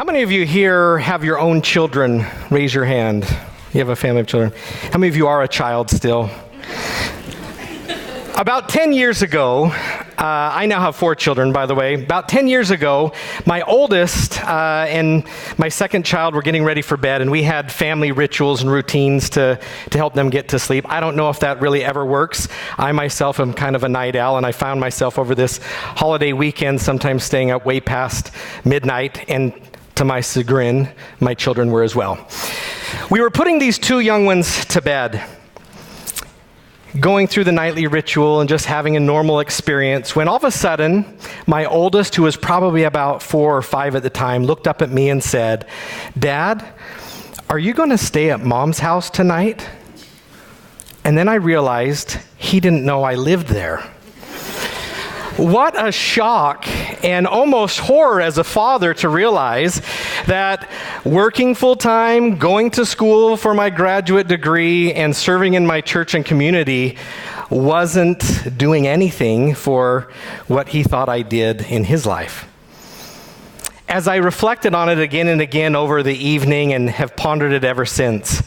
How many of you here have your own children? Raise your hand. You have a family of children. How many of you are a child still? About 10 years ago, I now have 4 children, by the way. About 10 years ago, my oldest and my second child were getting ready for bed, and we had family rituals and routines to help them get to sleep. I don't know if that really ever works. I myself am kind of a night owl, and I found myself over this holiday weekend sometimes staying up way past midnight, and to my chagrin, my children were as well. We were putting these 2 young ones to bed, going through the nightly ritual and just having a normal experience, when all of a sudden, my oldest, who was probably about 4 or 5 at the time, looked up at me and said, "Dad, are you going to stay at Mom's house tonight?" And then I realized he didn't know I lived there. What a shock and almost horror as a father to realize that working full-time, going to school for my graduate degree, and serving in my church and community wasn't doing anything for what he thought I did in his life. As I reflected on it again and again over the evening and have pondered it ever since,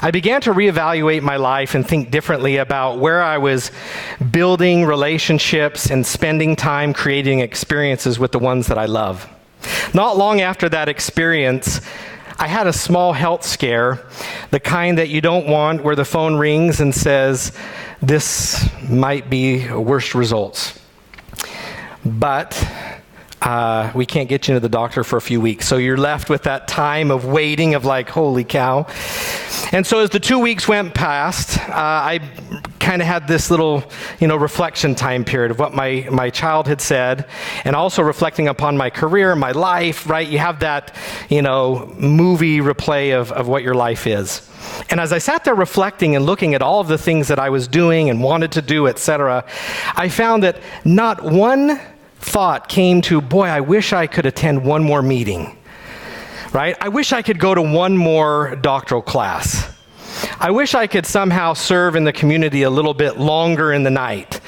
I began to reevaluate my life and think differently about where I was building relationships and spending time creating experiences with the ones that I love. Not long after that experience, I had a small health scare, the kind that you don't want, where the phone rings and says, "This might be worst results. But we can't get you to the doctor for a few weeks." So you're left with that time of waiting of like, holy cow. And so as the 2 weeks went past, I kind of had this little, reflection time period of what my child had said, and also reflecting upon my career, my life, right? You have that, movie replay of what your life is. And as I sat there reflecting and looking at all of the things that I was doing and wanted to do, etc., I found that not one thought came to, boy, I wish I could attend one more meeting, right? I wish I could go to one more doctoral class. I wish I could somehow serve in the community a little bit longer in the night.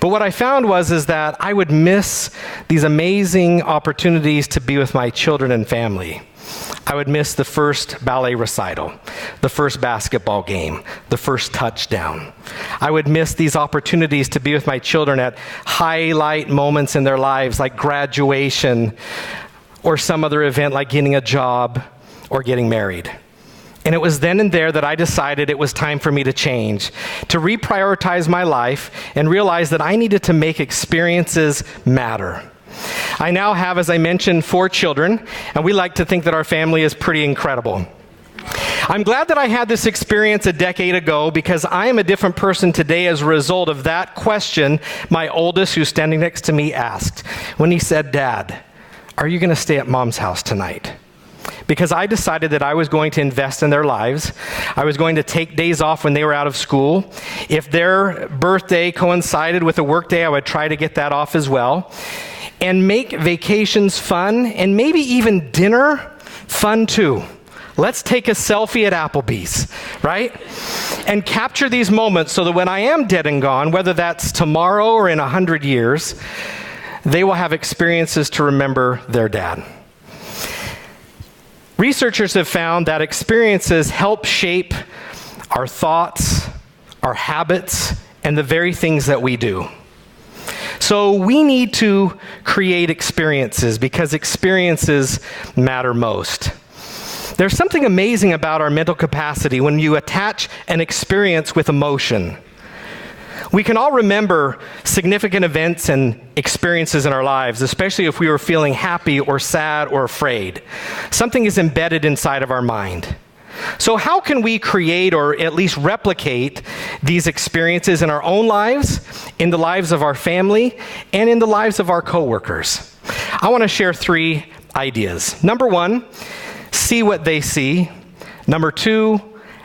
But what I found is that I would miss these amazing opportunities to be with my children and family. I would miss the first ballet recital, the first basketball game, the first touchdown. I would miss these opportunities to be with my children at highlight moments in their lives, like graduation or some other event like getting a job or getting married. And it was then and there that I decided it was time for me to change, to reprioritize my life and realize that I needed to make experiences matter. I now have, as I mentioned, 4 children, and we like to think that our family is pretty incredible. I'm glad that I had this experience a decade ago, because I am a different person today as a result of that question my oldest, who's standing next to me, asked when he said, "Dad, are you going to stay at Mom's house tonight?" Because I decided that I was going to invest in their lives. I was going to take days off when they were out of school. If their birthday coincided with a work day, I would try to get that off as well. And make vacations fun, and maybe even dinner fun too. Let's take a selfie at Applebee's, right? And capture these moments so that when I am dead and gone, whether that's tomorrow or in 100 years, they will have experiences to remember their dad. Researchers have found that experiences help shape our thoughts, our habits, and the very things that we do. So we need to create experiences because experiences matter most. There's something amazing about our mental capacity when you attach an experience with emotion. We can all remember significant events and experiences in our lives, especially if we were feeling happy or sad or afraid. Something is embedded inside of our mind. So how can we create or at least replicate these experiences in our own lives, in the lives of our family, and in the lives of our coworkers? I want to share 3 ideas. Number 1, see what they see. Number 2,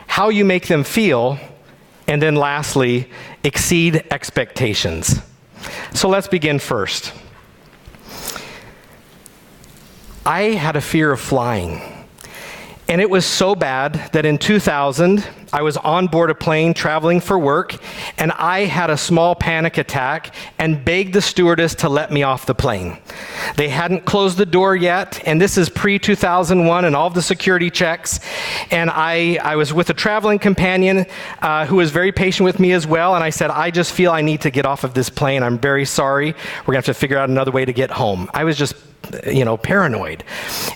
how you make them feel. And then lastly, exceed expectations. So let's begin first. I had a fear of flying. And it was so bad that in 2000, I was on board a plane traveling for work, and I had a small panic attack and begged the stewardess to let me off the plane. They hadn't closed the door yet, and this is pre-2001 and all of the security checks. And I was with a traveling companion who was very patient with me as well, and I said, I just feel I need to get off of this plane. I'm very sorry. We're going to have to figure out another way to get home. I was just paranoid.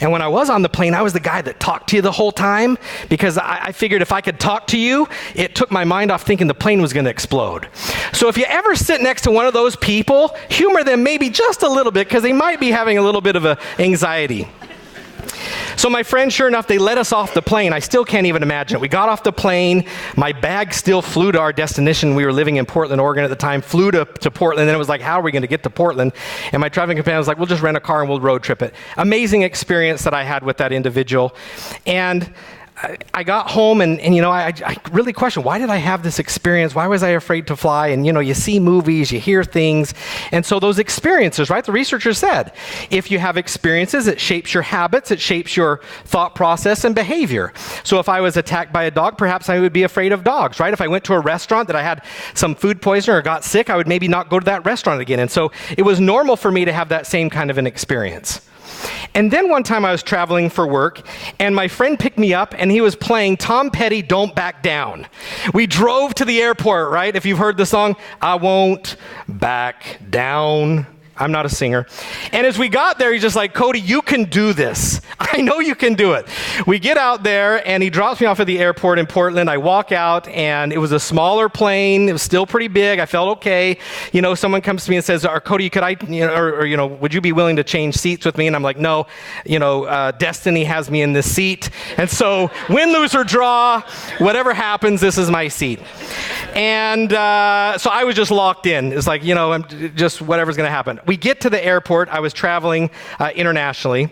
And when I was on the plane, I was the guy that talked to you the whole time because I figured if I could talk to you, it took my mind off thinking the plane was going to explode. So if you ever sit next to one of those people, humor them maybe just a little bit because they might be having a little bit of anxiety. So my friends, sure enough, they let us off the plane. I still can't even imagine it. We got off the plane. My bag still flew to our destination. We were living in Portland, Oregon at the time, flew to Portland. Then it was like, how are we going to get to Portland? And my traveling companion was like, we'll just rent a car and we'll road trip it. Amazing experience that I had with that individual. And I got home and I really questioned, why did I have this experience? Why was I afraid to fly? And, you see movies, you hear things. And so those experiences, right? The researchers said, if you have experiences, it shapes your habits, it shapes your thought process and behavior. So if I was attacked by a dog, perhaps I would be afraid of dogs, right? If I went to a restaurant that I had some food poisoning or got sick, I would maybe not go to that restaurant again. And so it was normal for me to have that same kind of an experience. And then one time I was traveling for work, and my friend picked me up, and he was playing Tom Petty, Don't Back Down. We drove to the airport, right? If you've heard the song, I won't back down. I'm not a singer. And as we got there, he's just like, Cody, you can do this. I know you can do it. We get out there, and he drops me off at the airport in Portland. I walk out, and it was a smaller plane. It was still pretty big. I felt okay. Someone comes to me and says, Cody, could I, would you be willing to change seats with me? And I'm like, no, destiny has me in this seat. And so win, lose, or draw, whatever happens, this is my seat. And so I was just locked in. It's like, I'm just whatever's going to happen. We get to the airport. I was traveling internationally.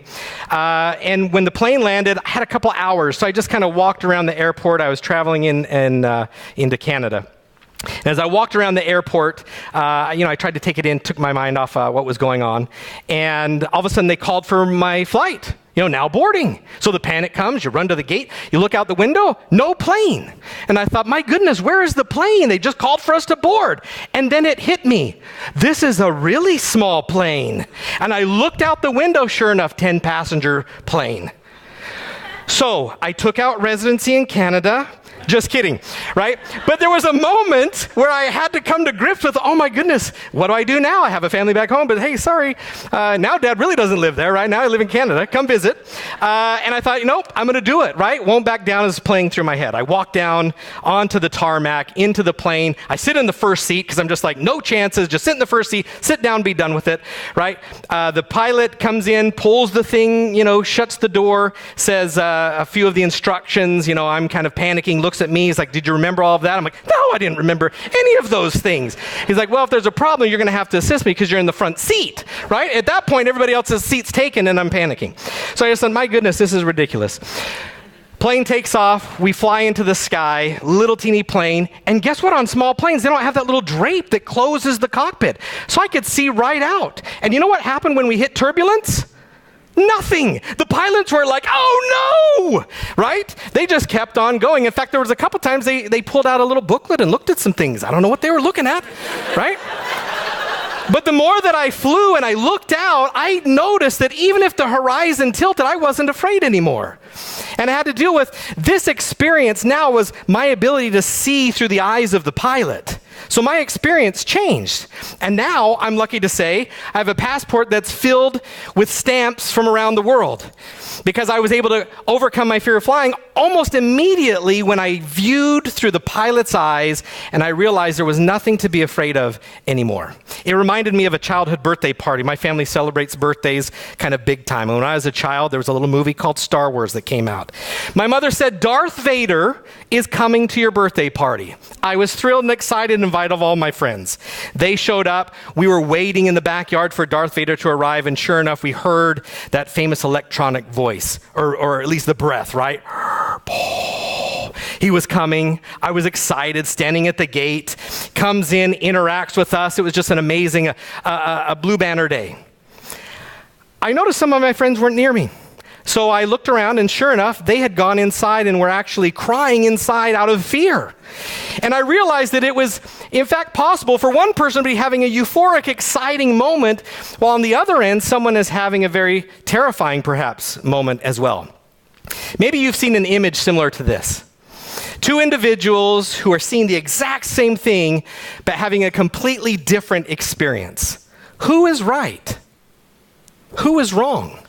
And when the plane landed, I had a couple hours. So I just kind of walked around the airport. I was traveling into Canada. And as I walked around the airport, I tried to take it in, took my mind off what was going on. And all of a sudden, they called for my flight. Now boarding. So the panic comes, you run to the gate, you look out the window, no plane. And I thought, my goodness, where is the plane? They just called for us to board. And then it hit me. This is a really small plane. And I looked out the window, sure enough, 10-passenger plane. So I took out residency in Canada. Just kidding, right? But there was a moment where I had to come to grips with, oh my goodness, what do I do now? I have a family back home, but hey, sorry, now Dad really doesn't live there, right? Now I live in Canada, come visit. And I thought, nope, I'm gonna do it, right? Won't back down is playing through my head. I walk down onto the tarmac, into the plane. I sit in the first seat because I'm just like, no chances, just sit in the first seat, sit down, be done with it, right? The pilot comes in, pulls the thing, shuts the door, says a few of the instructions, I'm kind of panicking, looks at me, he's like, did you remember all of that? I'm like, no, I didn't remember any of those things. He's like, well, if there's a problem, you're going to have to assist me because you're in the front seat, right? At that point, everybody else's seat's taken and I'm panicking. So I just said, my goodness, this is ridiculous. Plane takes off, we fly into the sky, little teeny plane, and guess what? On small planes, they don't have that little drape that closes the cockpit. So I could see right out. And you know what happened when we hit turbulence? Nothing. The pilots were like, oh no, right? They just kept on going. In fact, there was a couple times they pulled out a little booklet and looked at some things. I don't know what they were looking at, right? But the more that I flew and I looked out, I noticed that even if the horizon tilted, I wasn't afraid anymore. And I had to deal with this experience now was my ability to see through the eyes of the pilot. So my experience changed. And now I'm lucky to say I have a passport that's filled with stamps from around the world because I was able to overcome my fear of flying almost immediately when I viewed through the pilot's eyes and I realized there was nothing to be afraid of anymore. It reminded me of a childhood birthday party. My family celebrates birthdays kind of big time. And when I was a child, there was a little movie called Star Wars that came out. My mother said, Darth Vader is coming to your birthday party. I was thrilled and excited and invited all my friends. They showed up. We were waiting in the backyard for Darth Vader to arrive, and sure enough, we heard that famous electronic voice, or at least the breath, right? He was coming. I was excited, standing at the gate, comes in, interacts with us. It was just an amazing, a blue banner day. I noticed some of my friends weren't near me. So I looked around, and sure enough, they had gone inside and were actually crying inside out of fear. And I realized that it was, in fact, possible for one person to be having a euphoric, exciting moment, while on the other end, someone is having a very terrifying, perhaps, moment as well. Maybe you've seen an image similar to this. Two individuals who are seeing the exact same thing, but having a completely different experience. Who is right? Who is wrong?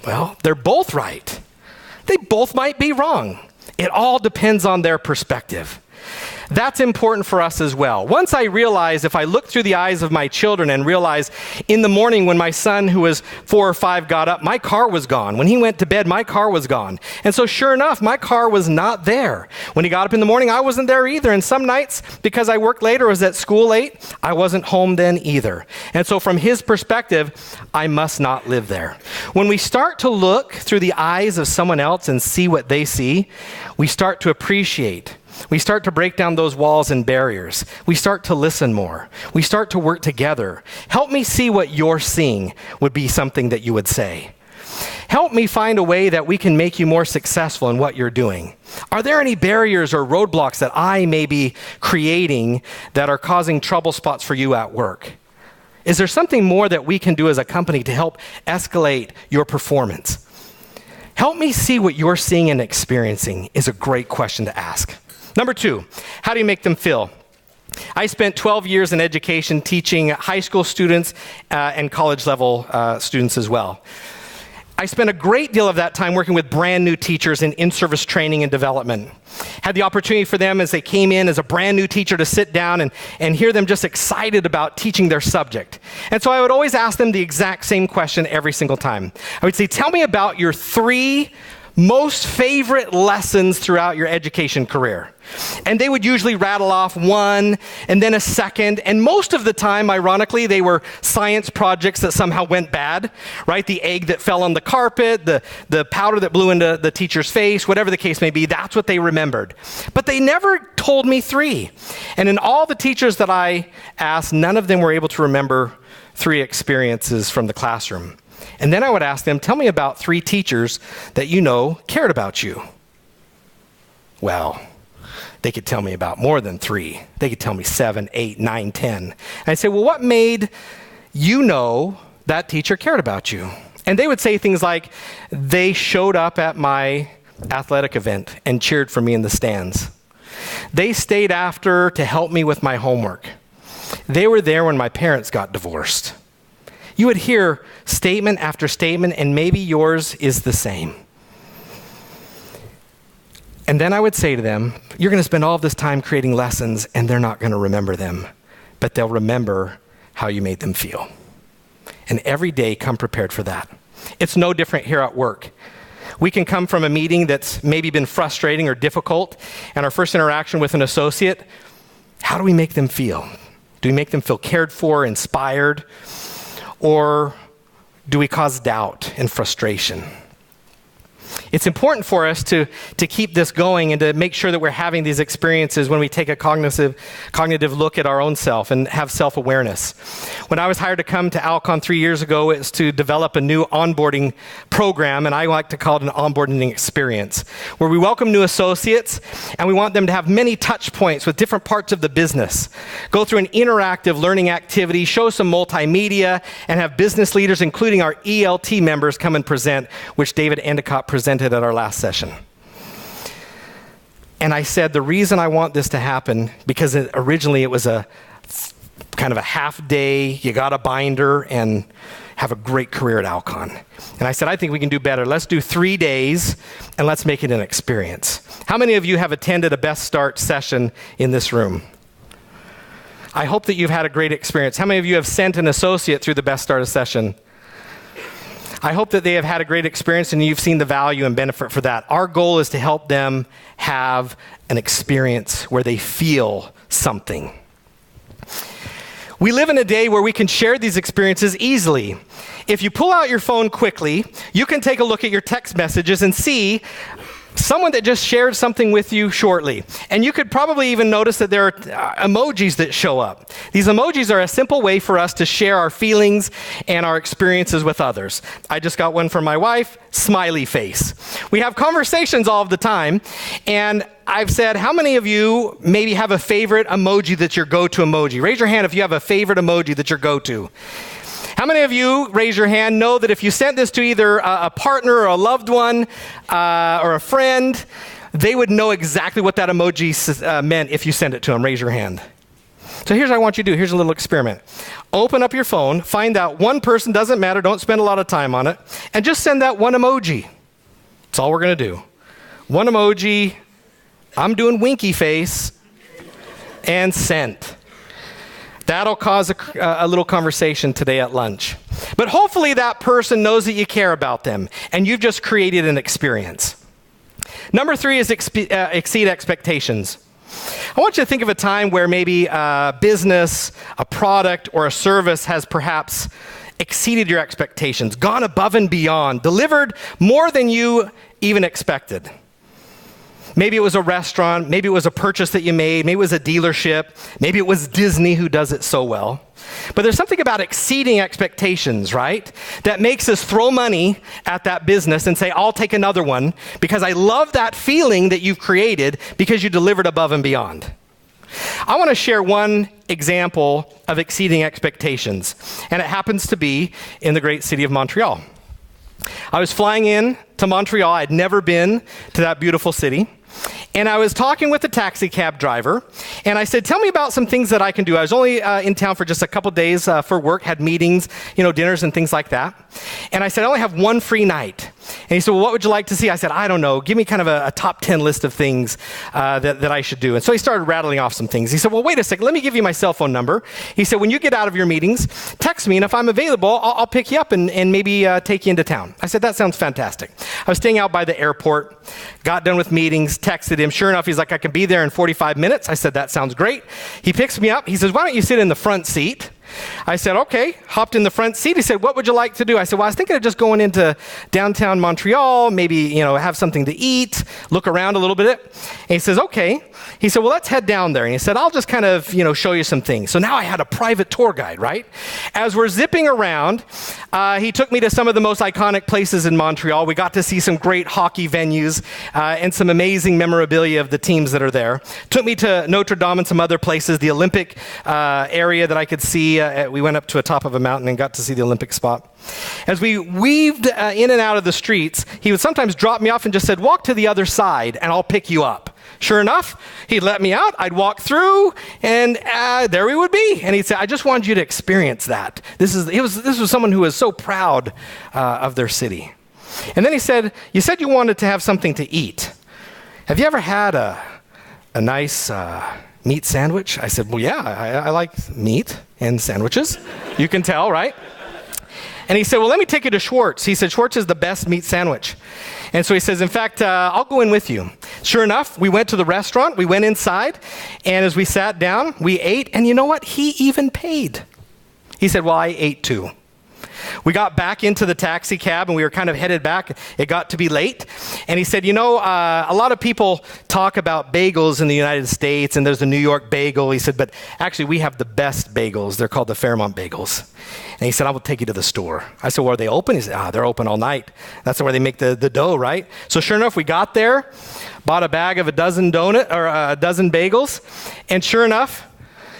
Well, they're both right. They both might be wrong. It all depends on their perspective. That's important for us as well. Once I realized, if I look through the eyes of my children and realize in the morning when my son, who was 4 or 5, got up, my car was gone. When he went to bed, my car was gone. And so sure enough, my car was not there. When he got up in the morning, I wasn't there either. And some nights, because I worked late or was at school late, I wasn't home then either. And so from his perspective, I must not live there. When we start to look through the eyes of someone else and see what they see, we start to appreciate. We start to break down those walls and barriers. We start to listen more. We start to work together. Help me see what you're seeing would be something that you would say. Help me find a way that we can make you more successful in what you're doing. Are there any barriers or roadblocks that I may be creating that are causing trouble spots for you at work? Is there something more that we can do as a company to help escalate your performance? Help me see what you're seeing and experiencing is a great question to ask. Number 2, how do you make them feel? I spent 12 years in education teaching high school students and college level students as well. I spent a great deal of that time working with brand new teachers in in-service training and development. Had the opportunity for them as they came in as a brand new teacher to sit down and hear them just excited about teaching their subject. And so I would always ask them the exact same question every single time. I would say, tell me about your 3 most favorite lessons throughout your education career. And they would usually rattle off 1 and then a second. And most of the time, ironically, they were science projects that somehow went bad, right? The egg that fell on the carpet, the powder that blew into the teacher's face, whatever the case may be, that's what they remembered. But they never told me 3. And in all the teachers that I asked, none of them were able to remember 3 experiences from the classroom. And then I would ask them, tell me about 3 teachers that you know cared about you. Well, they could tell me about more than 3. They could tell me 7, 8, 9, 10. And I'd say, well, what made you know that teacher cared about you? And they would say things like, they showed up at my athletic event and cheered for me in the stands. They stayed after to help me with my homework. They were there when my parents got divorced. You would hear statement after statement, and maybe yours is the same. And then I would say to them, you're going to spend all of this time creating lessons, and they're not going to remember them, but they'll remember how you made them feel. And every day, come prepared for that. It's no different here at work. We can come from a meeting that's maybe been frustrating or difficult, and our first interaction with an associate, how do we make them feel? Do we make them feel cared for, inspired? Or do we cause doubt and frustration? It's important for us to keep this going and to make sure that we're having these experiences when we take a cognitive look at our own self and have self-awareness. When I was hired to come to Alcon 3 years ago, it's to develop a new onboarding program, and I like to call it an onboarding experience, where we welcome new associates, and we want them to have many touch points with different parts of the business, go through an interactive learning activity, show some multimedia, and have business leaders, including our ELT members, come and present, which David Endicott presented at our last session. And I said, the reason I want this to happen, because originally it was a kind of a half day, you got a binder, and have a great career at Alcon. And I said, I think we can do better. Let's do 3 days, and let's make it an experience. How many of you have attended a Best Start session in this room? I hope that you've had a great experience. How many of you have sent an associate through the Best Start session? I hope that they have had a great experience and you've seen the value and benefit for that. Our goal is to help them have an experience where they feel something. We live in a day where we can share these experiences easily. If you pull out your phone quickly, you can take a look at your text messages and see Someone that just shared something with you shortly. And you could probably even notice that there are emojis that show up. These emojis are a simple way for us to share our feelings and our experiences with others. I just got one from my wife, smiley face. We have conversations all of the time, and I've said, how many of you maybe have a favorite emoji that's your go-to emoji? Raise your hand if you have a favorite emoji that's your go-to. How many of you, raise your hand, know that if you sent this to either a partner or a loved one or a friend, they would know exactly what that emoji meant if you sent it to them? Raise your hand. So here's what I want you to do. Here's a little experiment. Open up your phone, find out one person, doesn't matter, don't spend a lot of time on it, and just send that one emoji. That's all we're going to do. One emoji, I'm doing winky face, and sent. That'll cause a little conversation today at lunch. But hopefully that person knows that you care about them, and you've just created an experience. Number 3 is exceed expectations. I want you to think of a time where maybe a business, a product, or a service has perhaps exceeded your expectations, gone above and beyond, delivered more than you even expected. Maybe it was a restaurant, maybe it was a purchase that you made, maybe it was a dealership, maybe it was Disney who does it so well. But there's something about exceeding expectations, right? That makes us throw money at that business and say, I'll take another one because I love that feeling that you've created because you delivered above and beyond. I want to share one example of exceeding expectations, and it happens to be in the great city of Montreal. I was flying in to Montreal. I'd never been to that beautiful city. And I was talking with the taxi cab driver, and I said, tell me about some things that I can do. I was only in town for just a couple days for work, had meetings, dinners and things like that. And I said, I only have one free night. And he said, well, what would you like to see? I said, I don't know. Give me kind of a top 10 list of things that I should do. And so he started rattling off some things. He said, well, wait a second. Let me give you my cell phone number. He said, when you get out of your meetings, text me, and if I'm available, I'll pick you up and maybe take you into town. I said, that sounds fantastic. I was staying out by the airport, got done with meetings, texted him. Sure enough, he's like, I can be there in 45 minutes. I said, that sounds great. He picks me up. He says, why don't you sit in the front seat? I said, okay, hopped in the front seat. He said, what would you like to do? I said, well, I was thinking of just going into downtown Montreal, maybe, have something to eat, look around a little bit. And he says, okay. He said, well, let's head down there. And he said, I'll just kind of, show you some things. So now I had a private tour guide, right? As we're zipping around, he took me to some of the most iconic places in Montreal. We got to see some great hockey venues and some amazing memorabilia of the teams that are there. Took me to Notre Dame and some other places, the Olympic area that I could see. We went up to the top of a mountain and got to see the Olympic spot. As we weaved in and out of the streets, he would sometimes drop me off and just said, walk to the other side and I'll pick you up. Sure enough, he'd let me out, I'd walk through, and there we would be. And he'd say, I just wanted you to experience that. This was someone who was so proud of their city. And then he said, you said you wanted to have something to eat. Have you ever had a nice meat sandwich? I said, well, yeah, I like meat and sandwiches. You can tell, right? And he said, well, let me take you to Schwartz. He said, Schwartz is the best meat sandwich. And so he says, in fact, I'll go in with you. Sure enough, we went to the restaurant, we went inside, and as we sat down, we ate, and you know what? He even paid. He said, well, I ate too. We got back into the taxi cab and we were kind of headed back. It got to be late. And he said, a lot of people talk about bagels in the United States and there's the New York bagel. He said, but actually we have the best bagels. They're called the Fairmont bagels. And he said, I will take you to the store. I said, well, are they open? He said, they're open all night. That's where they make the dough, right? So sure enough, we got there, bought a bag of a dozen bagels. And sure enough,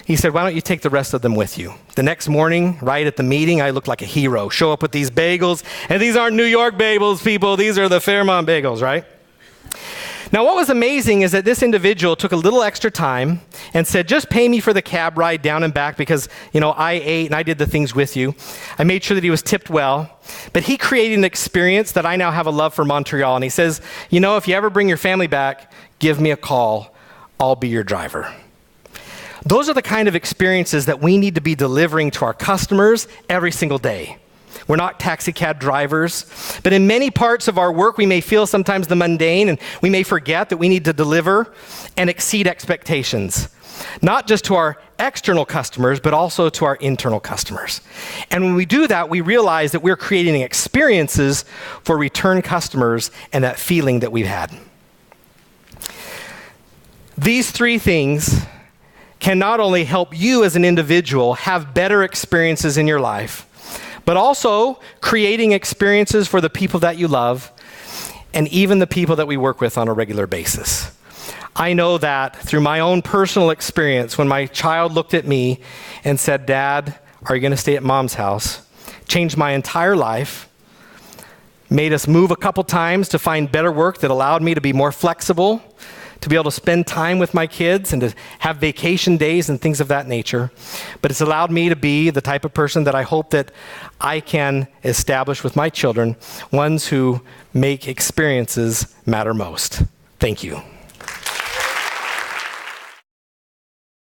he said, why don't you take the rest of them with you? The next morning, right at the meeting, I looked like a hero. Show up with these bagels. And these aren't New York bagels, people. These are the Fairmont bagels, right? Now, what was amazing is that this individual took a little extra time and said, just pay me for the cab ride down and back because, I ate and I did the things with you. I made sure that he was tipped well. But he created an experience that I now have a love for Montreal. And he says, if you ever bring your family back, give me a call. I'll be your driver. Those are the kind of experiences that we need to be delivering to our customers every single day. We're not taxi cab drivers, but in many parts of our work, we may feel sometimes the mundane, and we may forget that we need to deliver and exceed expectations, not just to our external customers, but also to our internal customers. And when we do that, we realize that we're creating experiences for return customers and that feeling that we've had. These three things can not only help you as an individual have better experiences in your life, but also creating experiences for the people that you love and even the people that we work with on a regular basis. I know that through my own personal experience, when my child looked at me and said, "Dad, are you going to stay at Mom's house?" changed my entire life, made us move a couple times to find better work that allowed me to be more flexible, to be able to spend time with my kids and to have vacation days and things of that nature. But it's allowed me to be the type of person that I hope that I can establish with my children, ones who make experiences matter most. Thank you.